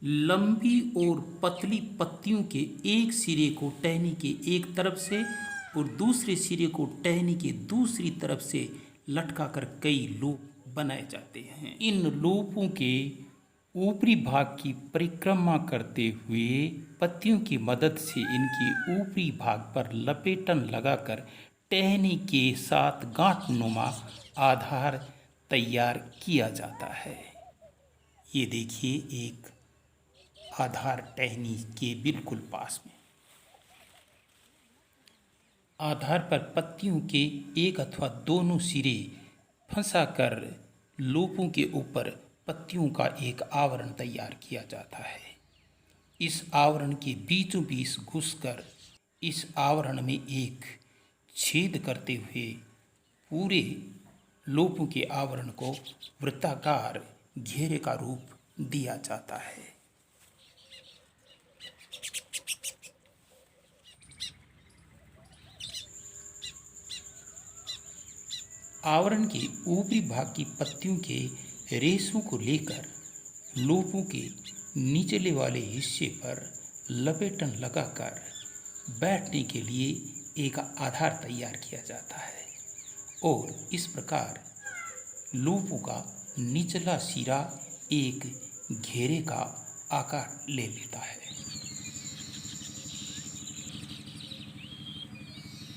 लंबी और पतली पत्तियों के एक सिरे को टहनी के एक तरफ से और दूसरे सिरे को टहनी के दूसरी तरफ से लटकाकर कई लूप बनाए जाते हैं। इन लूपों के ऊपरी भाग की परिक्रमा करते हुए पत्तियों की मदद से इनके ऊपरी भाग पर लपेटन लगाकर टहनी के साथ गांठनुमा आधार तैयार किया जाता है। ये देखिए एक आधार टहनी के बिल्कुल पास में। आधार पर पत्तियों के एक अथवा दोनों सिरे फंसाकर लूपों के ऊपर पत्तियों का एक आवरण तैयार किया जाता है। इस आवरण के बीचों बीच घुसकर इस आवरण में एक छेद करते हुए पूरे लूपों के आवरण को वृत्ताकार घेरे का रूप दिया जाता है। आवरण के ऊपरी भाग की पत्तियों के रेशों को लेकर लूपों के निचले वाले हिस्से पर लपेटन लगाकर बैठने के लिए एक आधार तैयार किया जाता है और इस प्रकार लूपों का निचला सिरा एक घेरे का आकार ले लेता है।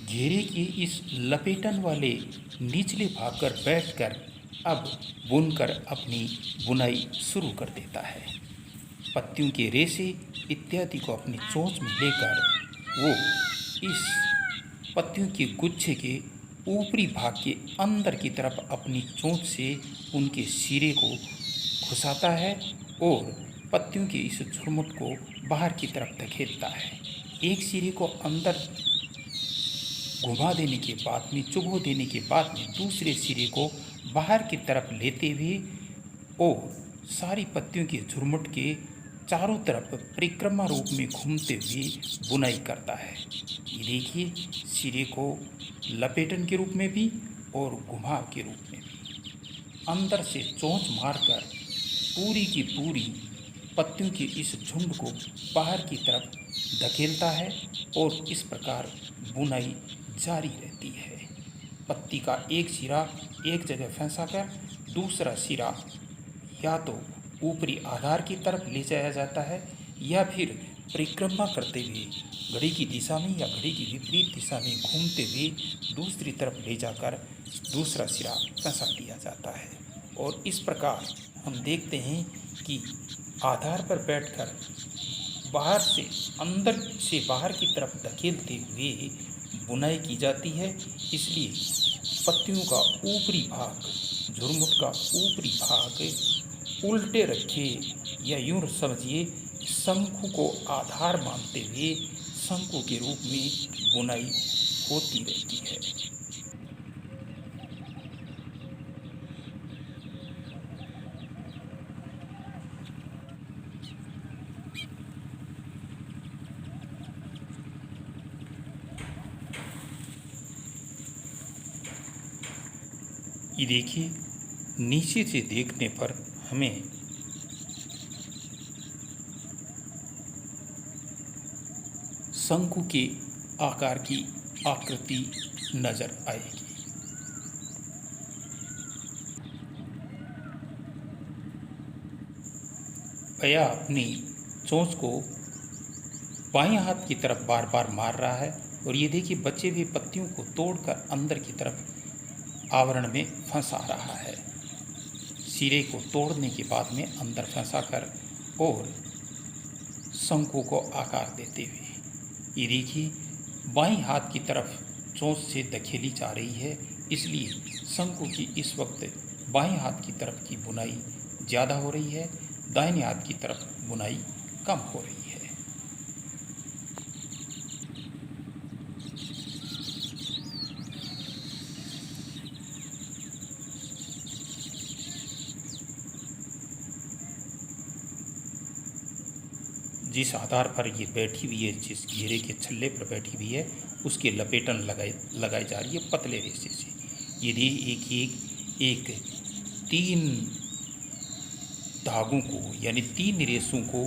घेरे के इस लपेटन वाले निचले भाग पर बैठकर अब बुनकर अपनी बुनाई शुरू कर देता है। पत्तियों के रेशे इत्यादि को अपनी चोंच में लेकर वो इस पत्तियों के गुच्छे के ऊपरी भाग के अंदर की तरफ अपनी चोंच से उनके सिरे को घुसाता है और पत्तियों के इस झुरमुट को बाहर की तरफ धकेलता है। एक सिरे को अंदर घुमा देने के बाद में चुभो देने के बाद में दूसरे सिरे को बाहर की तरफ लेते हुए और सारी पत्तियों के झुरमुट के चारों तरफ परिक्रमा रूप में घूमते हुए बुनाई करता है। ये देखिए सिरे को लपेटन के रूप में भी और घुमाव के रूप में भी अंदर से चोंच मारकर पूरी की पूरी पत्तियों के इस झुंड को बाहर की तरफ धकेलता है और इस प्रकार बुनाई जारी रहती है। पत्ती का एक सिरा एक जगह फंसाकर दूसरा सिरा या तो ऊपरी आधार की तरफ ले जाया जाता है या फिर परिक्रमा करते हुए घड़ी की दिशा में या घड़ी की विपरीत दिशा में घूमते हुए दूसरी तरफ ले जाकर दूसरा सिरा फंसा दिया जाता है। और इस प्रकार हम देखते हैं कि आधार पर बैठकर बाहर से अंदर से बाहर की तरफ धकेलते हुए बुनाई की जाती है। इसलिए पत्तियों का ऊपरी भाग झुरमुट का ऊपरी भाग उल्टे रखे या यूँ समझिए शंकु को आधार मानते हुए शंकु के रूप में बुनाई होती रहती है। ये देखिए नीचे से देखने पर हमें शंकु के आकार की आकृति नजर आएगी। भैया अपनी चोंच को बाएं हाथ की तरफ बार बार मार रहा है और ये देखिए बचे हुए पत्तियों को तोड़कर अंदर की तरफ आवरण में फंसा रहा है। सिरे को तोड़ने के बाद में अंदर फंसा कर और शंकु को आकार देते हुए ये देखिए बाईं हाथ की तरफ चोंच से धकेली जा रही है। इसलिए शंकु की इस वक्त बाएं हाथ की तरफ की बुनाई ज़्यादा हो रही है, दाहिने हाथ की तरफ बुनाई कम हो रही है। जिस आधार पर ये बैठी हुई है, जिस घेरे के छल्ले पर बैठी हुई है, उसके लपेटन लगाई जा रही है पतले रेशे से। ये एक 3 धागों को यानी 3 रेशों को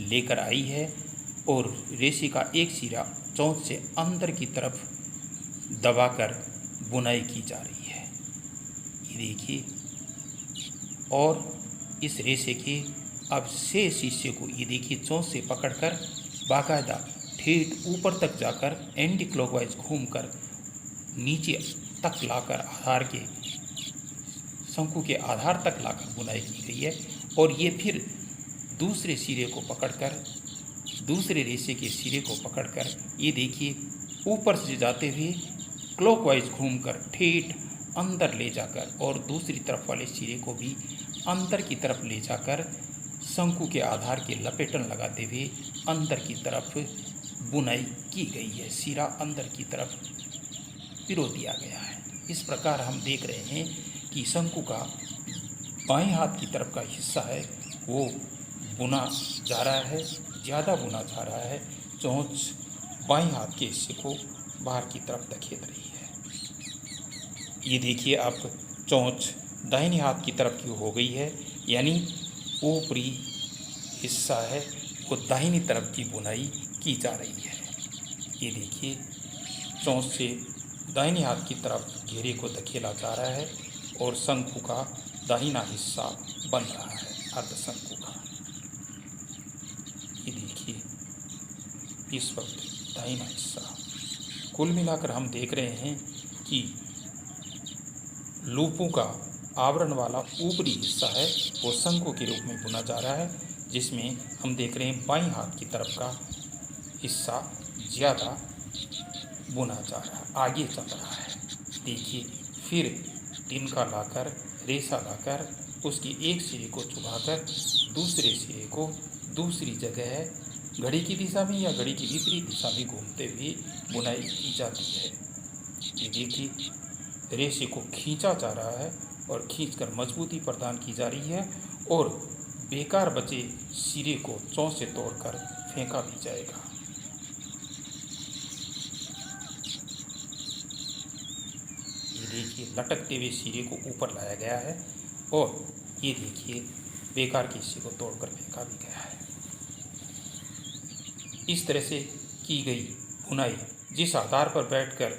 लेकर आई है और रेशे का एक सिरा चोंच से अंदर की तरफ दबाकर बुनाई की जा रही है। ये देखिए, और इस रेशे के अब शेष हिस्से को ये देखिए चोंच से पकड़कर बाकायदा ठेठ ऊपर तक जाकर एंटी क्लॉकवाइज घूमकर नीचे तक लाकर आधार के शंकु के आधार तक लाकर बुनाई की गई है। और ये फिर दूसरे सिरे को पकड़कर, दूसरे रेशे के सिरे को पकड़कर ये देखिए ऊपर से जाते हुए क्लॉकवाइज घूमकर ठेठ अंदर ले जाकर और दूसरी तरफ वाले सिरे को भी अंदर की तरफ ले जाकर शंकु के आधार के लपेटन लगाते हुए अंदर की तरफ बुनाई की गई है। सिरा अंदर की तरफ पिरो दिया गया है। इस प्रकार हम देख रहे हैं कि शंकु का बाएं हाथ की तरफ का हिस्सा है वो बुना जा रहा है, ज़्यादा बुना जा रहा है। चोंच बाएं हाथ के हिस्से को बाहर की तरफ धकेल रही है। ये देखिए आप, चोंच दाहिने हाथ की तरफ की हो गई है, यानी ऊपरी हिस्सा है वो दाहिनी तरफ की बुनाई की जा रही है। ये देखिए चोंच से दाहिने हाथ की तरफ घेरे को धकेला जा रहा है और शंकु का दाहिना हिस्सा बन रहा है, अर्धशंकु का। ये देखिए इस वक्त दाहिना हिस्सा। कुल मिलाकर हम देख रहे हैं कि लूपों का आवरण वाला ऊपरी हिस्सा है वो शंकु के रूप में बुना जा रहा है, जिसमें हम देख रहे हैं बाईं हाथ की तरफ का हिस्सा ज़्यादा बुना जा रहा है, आगे चल रहा है। देखिए फिर तिनका लाकर, रेशा लाकर उसकी एक सिरे को चुभाकर दूसरे सिरे को दूसरी जगह घड़ी की दिशा में या घड़ी की विपरीत दिशा में घूमते हुए बुनाई की जाती है। ये देखिए रेशे को खींचा जा रहा है और खींचकर मजबूती प्रदान की जा रही है और बेकार बचे सिरे को चोंच से तोड़कर फेंका भी जाएगा। ये देखिए लटकते हुए सिरे को ऊपर लाया गया है और ये देखिए बेकार के हिस्से को तोड़कर फेंका भी गया है। इस तरह से की गई बुनाई, जिस आधार पर बैठकर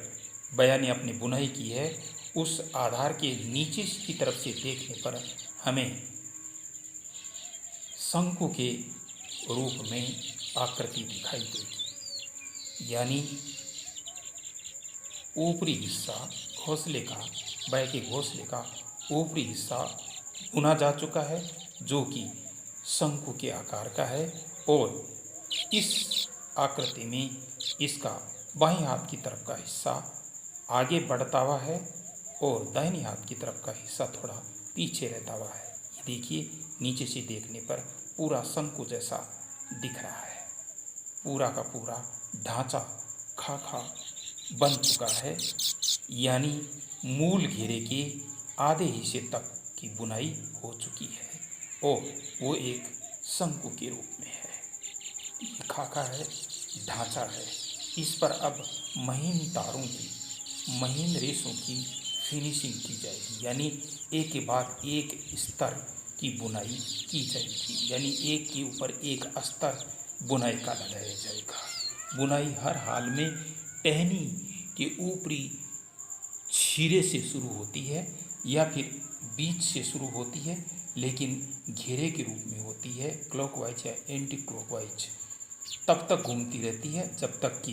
बया ने अपनी बुनाई की है, उस आधार के नीचे की तरफ से देखने पर हमें शंकु के रूप में आकृति दिखाई देगी। यानी ऊपरी हिस्सा घोंसले का, बया के घोंसले का ऊपरी हिस्सा बुना जा चुका है जो कि शंकु के आकार का है और इस आकृति में इसका बाएं हाथ की तरफ का हिस्सा आगे बढ़ता हुआ है और दाहिने हाथ की तरफ का हिस्सा थोड़ा पीछे रहता हुआ है। ये देखिए नीचे से देखने पर पूरा शंकु जैसा दिख रहा है। पूरा का पूरा ढांचा खाखा बन चुका है, यानी मूल घेरे के आधे हिस्से तक की बुनाई हो चुकी है और वो एक शंकु के रूप में है। ये खाका है, ढांचा है। इस पर अब महीन तारों की, महीन रेशों की फिनिशिंग की जाएगी, यानी एक के बाद एक स्तर की बुनाई की जाएगी, यानी एक के ऊपर एक स्तर बुनाई का लगाया जाएगा। बुनाई हर हाल में टहनी के ऊपरी छिरे से शुरू होती है या फिर बीच से शुरू होती है, लेकिन घेरे के रूप में होती है, क्लॉकवाइज या एंटी क्लॉकवाइज तब तक घूमती रहती है जब तक कि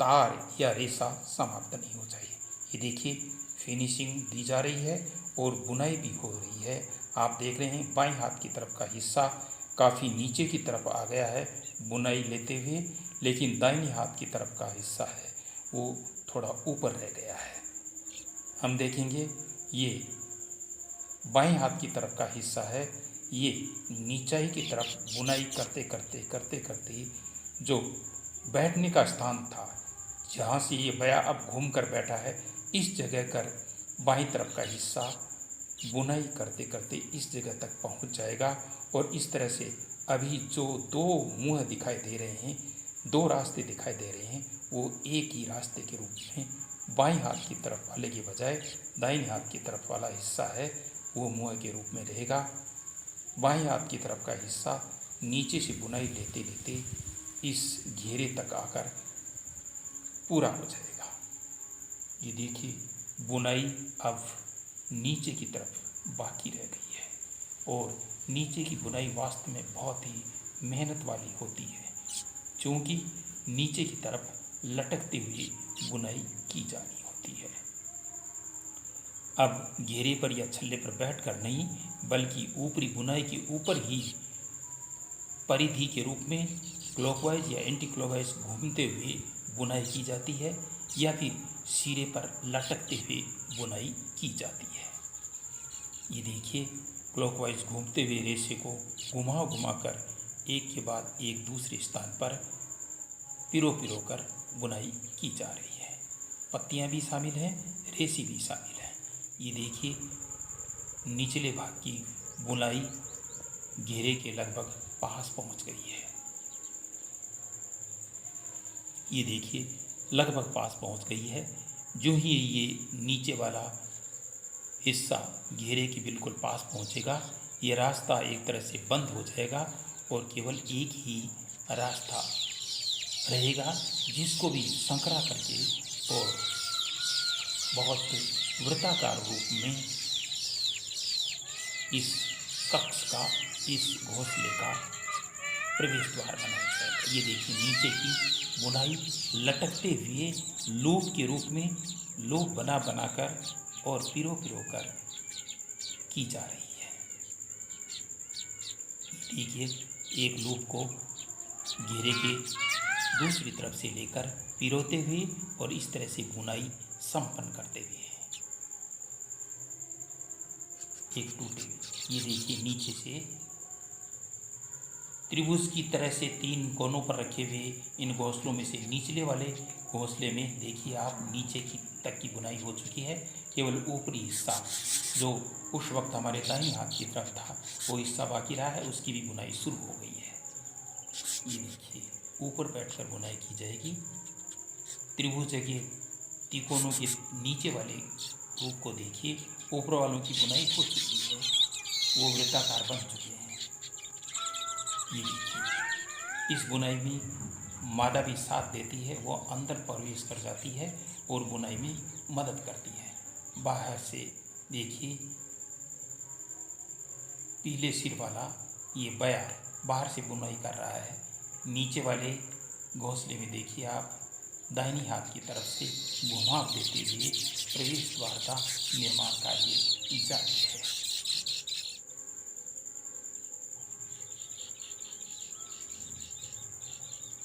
तार या रेशा समाप्त नहीं हो जाए। ये देखिए फिनिशिंग दी जा रही है और बुनाई भी हो रही है। आप देख रहे हैं बाएं हाथ की तरफ का हिस्सा काफ़ी नीचे की तरफ आ गया है बुनाई लेते हुए, लेकिन दाहिने हाथ की तरफ का हिस्सा है वो थोड़ा ऊपर रह गया है। हम देखेंगे ये बाएं हाथ की तरफ का हिस्सा है, ये नीचाई की तरफ बुनाई करते करते करते करते जो बैठने का स्थान था, जहाँ से ये बया अब घूम कर बैठा है, इस जगह कर बाईं तरफ का हिस्सा बुनाई करते करते इस जगह तक पहुँच जाएगा। और इस तरह से अभी जो दो मुँह दिखाई दे रहे हैं, दो रास्ते दिखाई दे रहे हैं, वो एक ही रास्ते के रूप में बाईं हाथ की तरफ वाले के बजाय दाहिने हाथ की तरफ वाला हिस्सा है वो मुँह के रूप में रहेगा। बाएं हाथ की तरफ का हिस्सा नीचे से बुनाई लेते लेते इस घेरे तक आकर पूरा हो जाएगा। ये देखिए बुनाई अब नीचे की तरफ बाकी रह गई है और नीचे की बुनाई वास्तव में बहुत ही मेहनत वाली होती है, क्योंकि नीचे की तरफ लटकते हुए बुनाई की जानी होती है। अब घेरे पर या छल्ले पर बैठकर नहीं, बल्कि ऊपरी बुनाई के ऊपर ही परिधि के रूप में क्लॉकवाइज या एंटी क्लॉकवाइज घूमते हुए बुनाई की जाती है या फिर सिरे पर लटकते हुए बुनाई की जाती है। ये देखिए क्लॉकवाइज घूमते हुए रेशे को घुमा घुमा कर एक के बाद एक दूसरे स्थान पर पिरो पिरो कर बुनाई की जा रही है। पत्तियां भी शामिल हैं, रेशे भी शामिल हैं। ये देखिए निचले भाग की बुनाई घेरे के लगभग पास पहुंच गई है। ये देखिए लगभग पास पहुंच गई है। जो ही ये नीचे वाला हिस्सा घेरे के बिल्कुल पास पहुंचेगा, ये रास्ता एक तरह से बंद हो जाएगा और केवल एक ही रास्ता रहेगा, जिसको भी संकरा करके और बहुत वृत्ताकार रूप में इस कक्ष का, इस घोंसले का प्रवेश द्वार बनाया जाएगा। ये देखिए नीचे की बुनाई लटकते हुए लूप के रूप में लूप बना बनाकर और पिरो पिरो कर की जा रही है। देखिए एक लूप को घेरे के दूसरी तरफ से लेकर पिरोते हुए और इस तरह से बुनाई संपन्न करते हुए एक टूटे हुए। ये देखिए नीचे से त्रिभुज की तरह से तीन कोनों पर रखे हुए इन घोंसलों में से निचले वाले घोंसले में देखिए आप नीचे की तक की बुनाई हो चुकी है। केवल ऊपरी हिस्सा जो उस वक्त हमारे दाहिने हाथ की तरफ था वो हिस्सा बाकी रहा है, उसकी भी बुनाई शुरू हो गई है। ये देखिए ऊपर बैठकर बुनाई की जाएगी। त्रिभुज के तिकोनों के नीचे वाले रूप को देखिए, ऊपर वालों की बुनाई हो चुकी है, वो वृत्ताकार बन चुके हैं। ये देखिए इस बुनाई में मादा भी साथ देती है, वो अंदर प्रवेश कर जाती है और बुनाई में मदद करती है। बाहर से देखिए पीले सिर वाला ये बयार बाहर से बुनाई कर रहा है। नीचे वाले घोंसले में देखिए आप दाहिनी हाथ की तरफ से घुमाव देते हुए प्रवेश द्वार का निर्माण कार्य जारी है।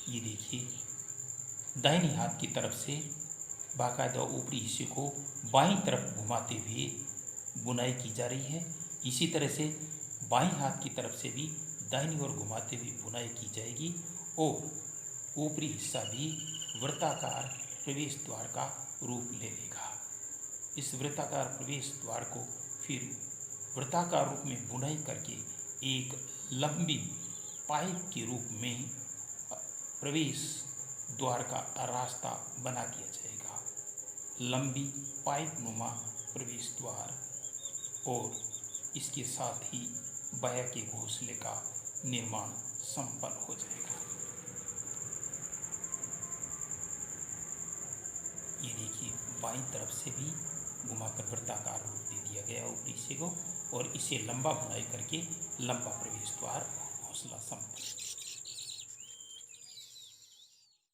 ये देखिए दाहिनी हाथ की तरफ से बाकायदा ऊपरी हिस्से को बाईं तरफ घुमाते हुए बुनाई की जा रही है। इसी तरह से बाईं हाथ की तरफ से भी दाहिनी ओर घुमाते हुए बुनाई की जाएगी और ऊपरी हिस्सा भी वृत्ताकार प्रवेश द्वार का रूप ले लेगा। इस वृत्ताकार प्रवेश द्वार को फिर वृत्ताकार रूप में बुनाई करके एक लंबी पाइप के रूप में प्रवेश द्वार का रास्ता बना दिया जाएगा। लंबी पाइप नुमा प्रवेश द्वार और इसके साथ ही बया के घोंसले का निर्माण संपन्न हो जाएगा। ये देखिए बाईं तरफ से भी घुमाकर वृत्ताकार रूप दे दिया गया ऊपरी हिस्से को और इसे लंबा बुनाई करके लंबा प्रवेश द्वार घोंसला संपन्न।